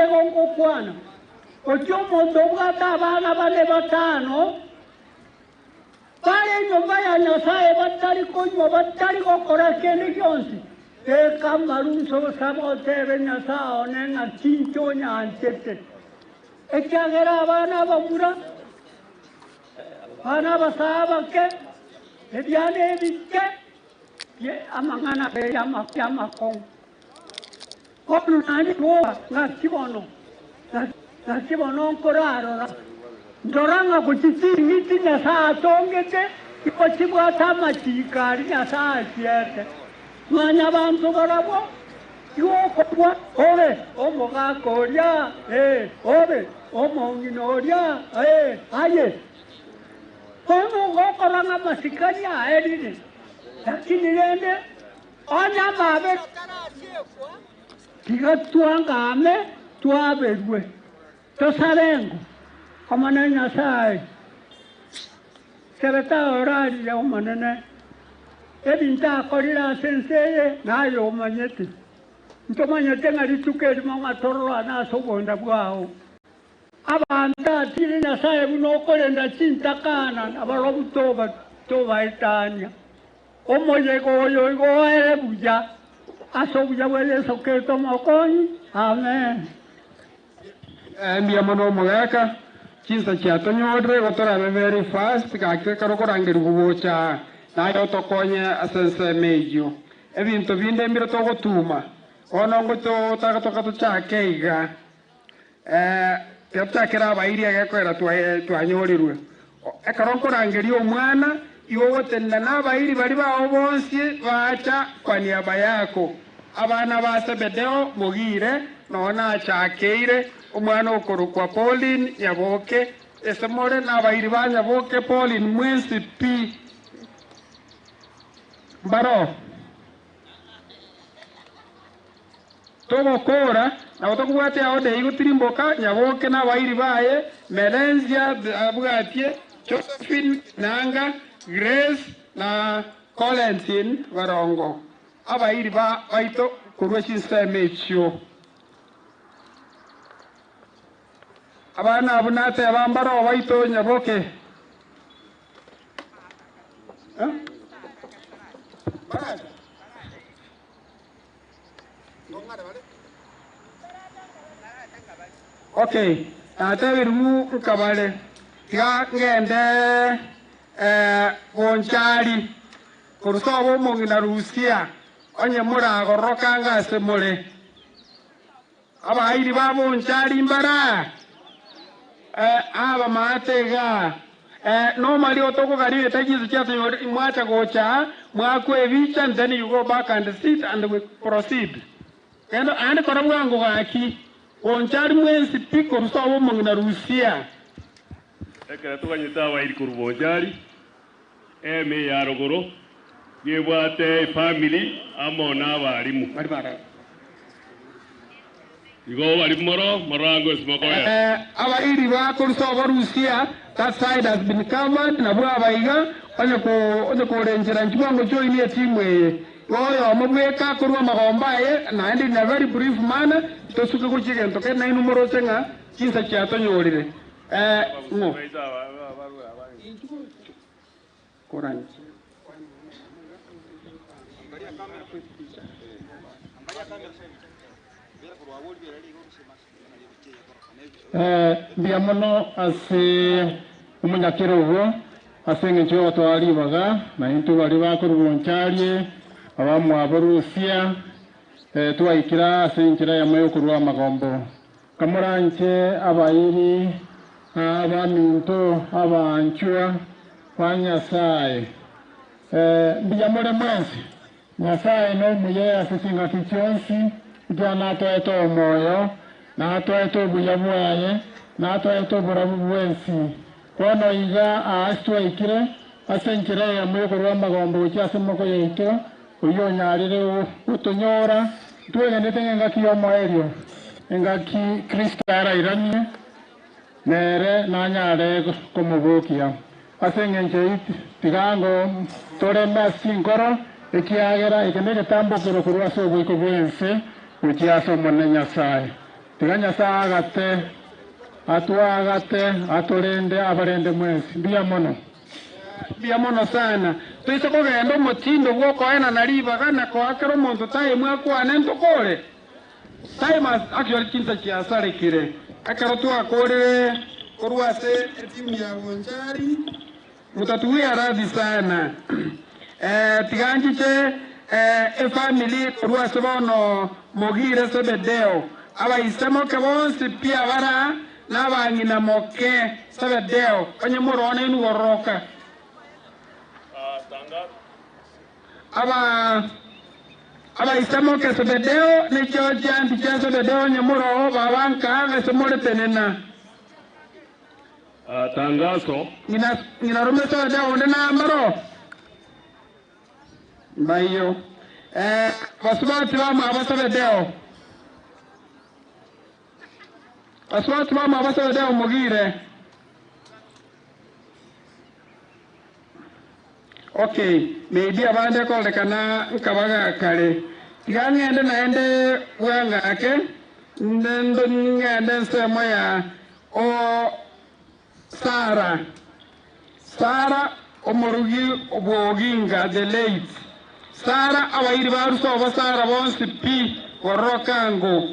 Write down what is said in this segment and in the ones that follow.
gongo kwana. Ochomo ndogata bana bane batano. Pare nyumba ya Nyasaye batari konyo batari gokora kene kyonsi. Kamaru so sabote Nyasaye nenga chincho nyanchete. Ekyagera bana bamura. Bana basaba ke. Ebyane bike. Ye amangana be yama kong. Kono nani roa na kibono. Na kibono koraro. Ndoranga kuchiti miti na saa tongete. Iko chibwa tama chikari na saa chiete. Manya bantu barabo. Yoko kwa ove omoga koria. Ove omonginoria. Aye. Kono gokoranga masikanya edine. Lakini rende onya mabe tiga tuangame tuaberwe tosarengo kama na Nyasaye sebeta orari ya umanene ebinta korira senseye nayo manyete ntomanyete ngari tukeri mama torwa na sobonda bwao abanta tiri Nyasaye buno korenda cintakana abaro toba itanya Omoye goyo goere buja. Aso buja wele soketo mokoni. Amen. Mbia mano mogaka. Chinsa chiato nyodre gotora very fast kakte karokorangeru bubocha. Na yo tokonye asense mejo. Ebinto binde mbira to gotuma. Ono ngoto tagatoka to chakeiga. Yaptakira bairi agakwera twanyorirwe. Ekarokorangeri omwana iwotenda n'abayiri bari baho bonse baca kwa niaba yako abana ba Zebedeo Mogire nona acakeire umwana okorukwa Pauline Nyaboke esemore n'abayiri ba Nyaboke Pauline Mwensi P Mbaro togokora nabo tokubwate aho ndeigo tirimboka Nyaboke n'abayiri baye Melenzia abwatie Josephine Nanga Grace na Colentin Varongo. Abairi ba baito kurweshi semecho. Abana abunate abambaro baito Nyaboke. Okay. Atawiru kabale. Ya ngende Bonchari kurusobo mongina Rusia onye mura gorokanga semole abairi ba Bonchari mbara aba matega normally otoko gari etagize chat mwacha gocha mwakwe vicha and then you go back and sit and we proceed and koramwango gaki Bonchari mwensi piko kurusobo mongina Rusia ekera tukanyita abairi kurubonjari eme ya rogoro yebwate family amona abarimu bari bara igo bari morango smoko abairi ba kurusobo Rusia that side has been covered na bwa baiga onye ko renjera nkibango cyo ile timwe oyo mubweka kurwa magombaye na ndi na very brief manner tosuke ku kigento ke na numero senga kinsa kyato nyorire no Koran Biamono ase umunyakiro asenge ncho watwali baga na into bali bakuruboncharie abamu abarusia tuwaikira asenkira yamoyo kurwa magombo kamuranche abayiri abaminto abanchwa kwa Nyasaye Biamore mwensi Nyasaye no muye asisinga kichonsi Jana toeto moyo na toeto buyabwaye na toeto burabu bwensi kono iga astwa ikire asenkira yamoyo kurwa magombo cyasemo ko yeito uyo nyarire utonyora tuwengendete ngaki yomoerio ngaki Kristo arairanye nere nanyare kumubukia asengenje tigango tore masi nkoro ekiagera ikenege tambo kurwa sobo iko bwense ukiaso mone Nyasaye tiganya saagate atuagate aturende abarende mwezi bia mono sana tuise kugenda mutindo gwokoena na ribaga na kwakero muntu time akwane ntukore time actually kinta kia sarekire akaro tu akorire korwase timu ya Bonjari mutatuia radhi sana tiganjiche family korwase bono Mogire Zebedeo abaisemo ke bonse pia bara n'abangina moke Zebedeo onye murone n'ugoroka abaisemo ke Zebedeo ni choje anti cha Zebedeo onye muro babanka ngesemore tenena tangazo ina rume Zebedeo ndi nambaro bayo basubati bama Zebedeo aswatu mama Zebedeo Mogire. Okay, maybe abande ko lekana nkabaga kale. Tigangende naende wanga ake ndendo ngende sema ya o Sara omorugi oboginga the late. Sara abairi baru so Sara bonsi pi worokango.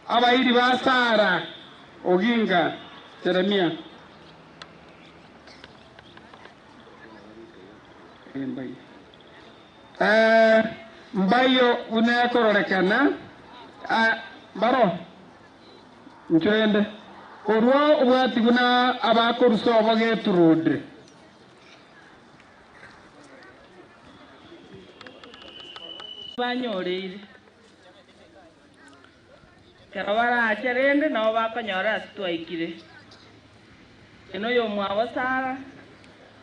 Abairi ba Sara Oginga Jeremia mbayo unakorolekana baro nchende orwo ubwati guna abakoruso bageturude banyorire Karawara acherende na bakanyora twaikire eno yo mwa Sara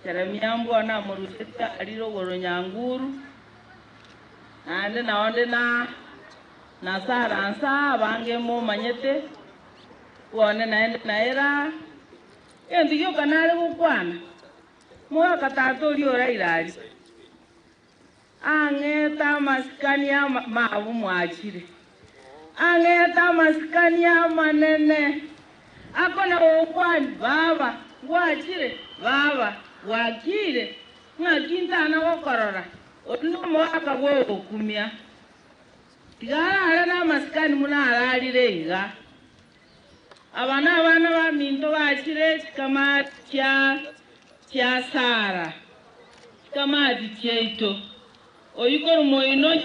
Jeremia mbona muruseta aliro goronyanguru ande naonde na Sara ansa bange mo manyete wone naende naera endiyo kanale gukwana mwa katato liora irari angeta maskania maabu mwachire angeta maskania manene akona okwani baba gwachire baba wakire ngakinta na gokorora otuno akagwo okumia tigara ara na maskani muna ararire iga abana ba minto bachire kama cha Sara kama dicheito oyikoro moino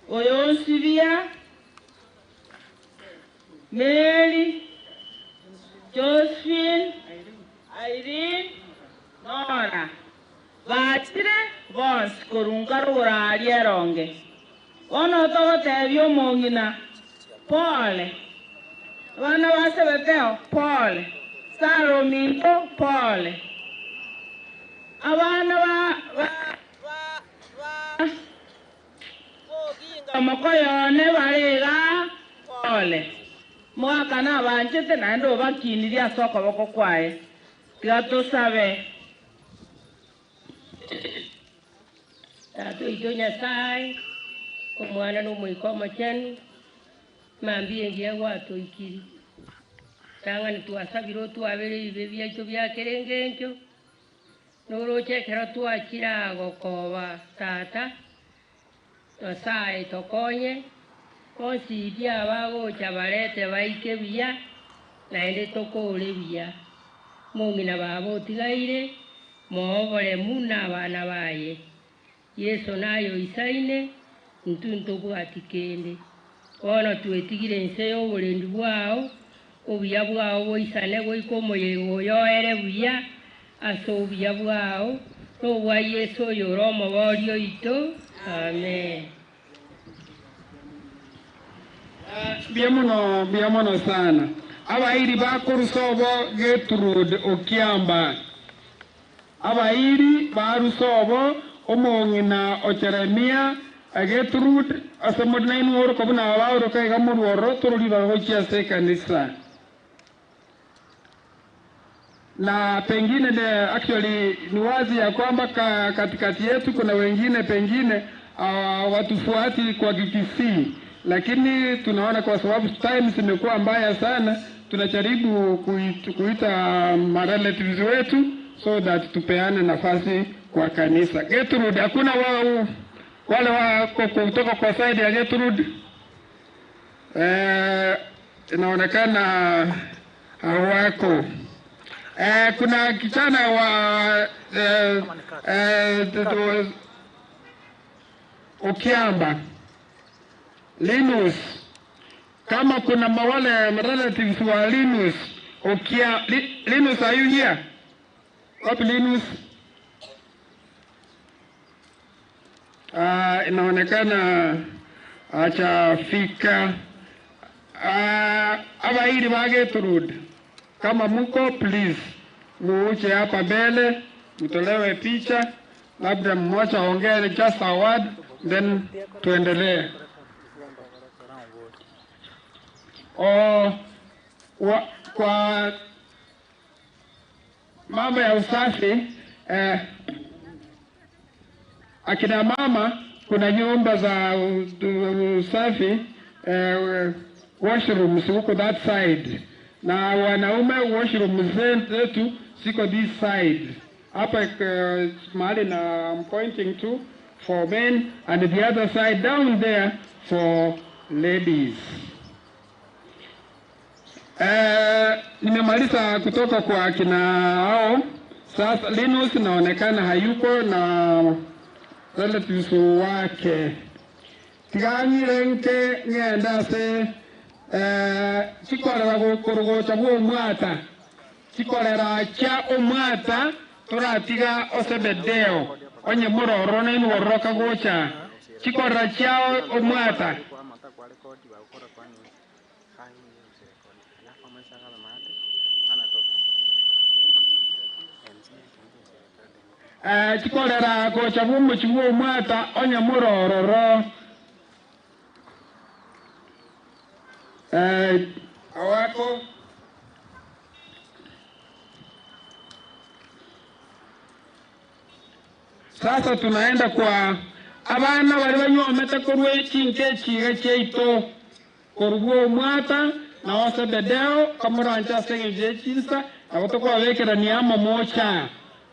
oyo Sivia Mary Josephine Irene Nora bachire bons korungarura alieronge ono togotebio mongina Paul bana ba Zebedeo Paul Sara minto Paul abana ba Mokoyone bariga Paul mwaka na banjete nando bakiniria soko boko kwae gato sabe tato itonya sai komwana no mwikoma chenu mambie ngia watu ikiri tanga ni tuasabiro tuabere ibebia cyo byakerengenjo noro chekero tuakira gokoba tata tosai tokonye kosi dia bago chabarete baike bia naende tokole bia mongina babo tigaire moobole muna bana baye Yesu nayo isaine ntunto bwatikende ono tuetigire nseyo obulendu bwao obuya bwao boisane boikomoyego yoere buya aso obuya bwao n'obwa Yesu oyo romo borio ito amen. Biamono sana abairi bakorusobo Gertrude Okiamba abairi barusobo omongina Jeremia Gertrude asemodna inworo kobuna abawro kaiga murworo turuli bagochia se kanisa na pengine actually ni wazi ya kwamba katikati yetu kuna wengine pengine watufuati kwa Kikisii lakini tunaona kwa sababu times imekuwa mbaya sana, tunajaribu kuita relatives wetu so that tupeane nafasi kwa kanisa. Gertrude, hakuna wale wako kutoka kwa side ya Gertrude? Inaonekana hawako. Kuna kijana wa Ukiamba Linus, kama kuna wale relatives wa Linus Linus, are you here? Wapi Linus? Inaonekana achafika. Abairi wa Gertrude, kama muko please muuje hapa mbele mtolewe picha, labda mmoja aongee just a word then tuendelee. Kwa mambo ya usafi, akina mama kuna nyumba za usafi, washrooms huko that side, na wanaume washrooms zetu siko this side. Hapa mahali na I'm pointing to for men, and the other side down there for ladies. Nimemaliza kutoka kwa kina hao. Sasa Linus naonekana hayuko na relatives wake. Tigani renke ngenda se chikolera kurugo cha Omwata. Chikolera cha Omwata turatiga Zebedeo onye muroro na inworoka gocha. Chikolera cha Omwata. Chikolera gocha bumu chibu Omwata onye muroro. Awako sasa tunaenda kwa abana bali banyomete korwe chinke chiga cheito korwo Omwata na Zebedeo kamuranja segeje chinsa abotokwa bekera ni ama mocha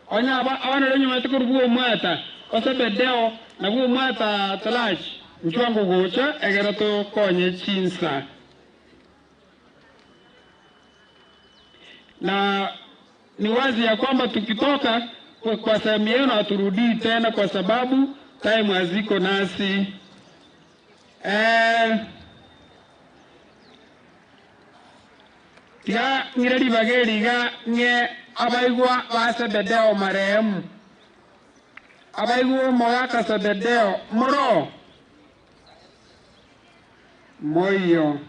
onya abana banyomete korwo Omwata Zebedeo na Omwata talach njwango gocha egerato konye chinsa. Na ni wazi ya kwamba tukitoka kwa sehemu yenu haturudii tena kwa sababu time haziko nasi. Ya ngireri bageriga nye abaigwa ba Zebedeo marehemu. Abaigwa mwaka Zebedeo moro moyo.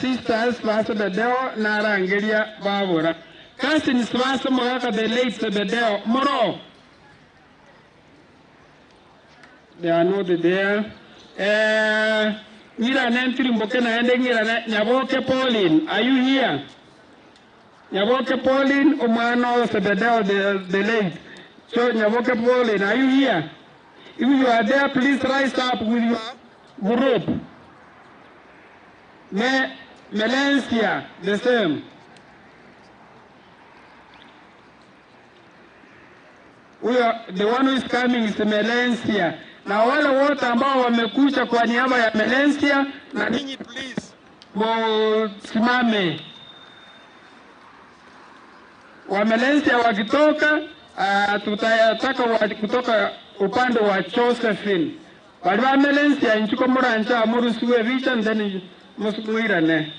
Sisters ba Zebedeo na rangeria babura. Cousins ba mwaka the late Zebedeo moro. They are not there. Ngira nentiri mboke na ende ngira Nyaboke Pauline, are you here? Nyaboke Pauline omwana Zebedeo the late. So Nyaboke Pauline, are you here? If you are there, please rise up with your group. Melencia, the same. The one who is coming is Melencia. Na wale wote ambao wamekuja kwa niaba ya Melencia, na ninyi please musimame. Wa Melencia wakitoka, tutataka kutoka upande wa Josephine. Wale wa Melencia nchuko muranja murusuwe vicha ndeni musukuirane.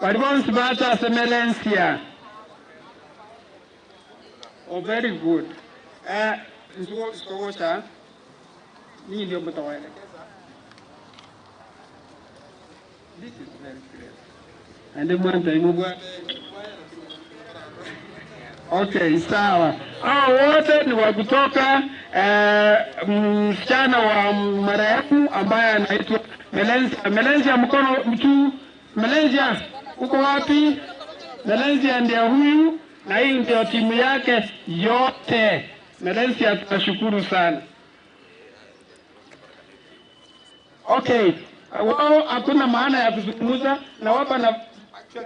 Wale wa nsibata se Melencia. Oh, very good. Nchuko sikogocha. This is very clear. And then one time, okay, sawa. Wote ni wa kutoka msichana wa marehemu ambaye anaitwa Melencia. Melencia mkono mtu. Melencia uko wapi? Melencia ndiye huyu na hii ndio timu yake yote. Melencia tunashukuru sana. Okay, wao hakuna maana ya kuzungumza na wapa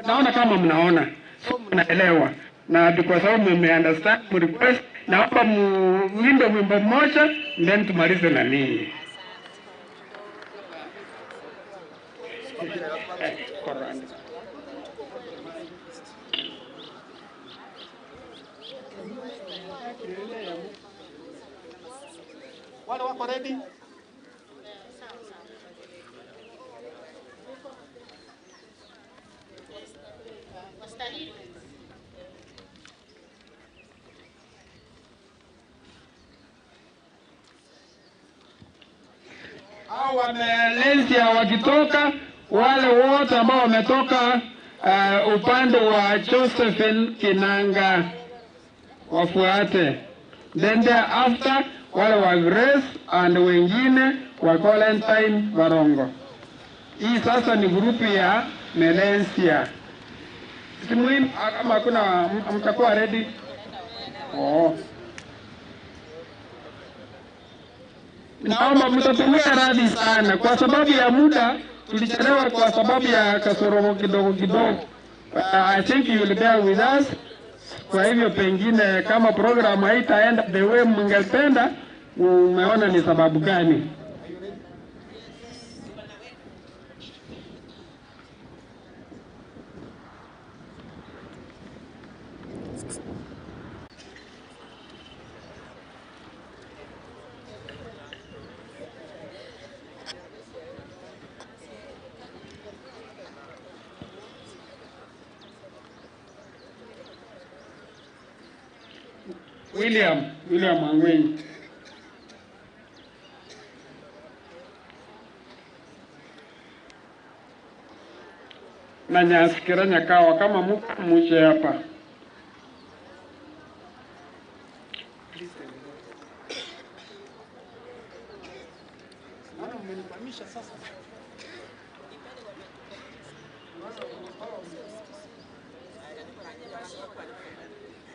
naona kama mnaona. So mnaelewa. Na kwa sababu mmeunderstand request na hapa muimbe wimbo mmoja then tumalize na nini. Wale wako ready? Hao wameelezea wakitoka wale wote ambao wametoka upande wa Josephine Kinanga wafuate. Then thereafter wale wa Grace and wengine wa Valentine Barongo. Hii sasa ni grupu ya Melensia. Simuhimu kama hakuna mtakuwa ready. Naomba mtatumia radhi sana kwa sababu ya muda, tulichelewa kwa sababu ya kasoro kidogo. I think you will bear with us. Kwa hivyo pengine kama program haitaenda the way mngependa, umeona ni sababu gani? William Angwenyi. Na nyasikira nyakawa kama muje hapa.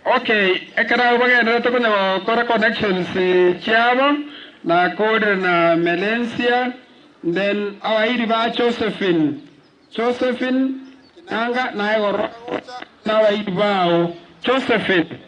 Okay, ekara bagenda tukunya kora connections chiabo na code na Melensia, then awairi ba Josephine nanga na egoro na awairi bao Josephine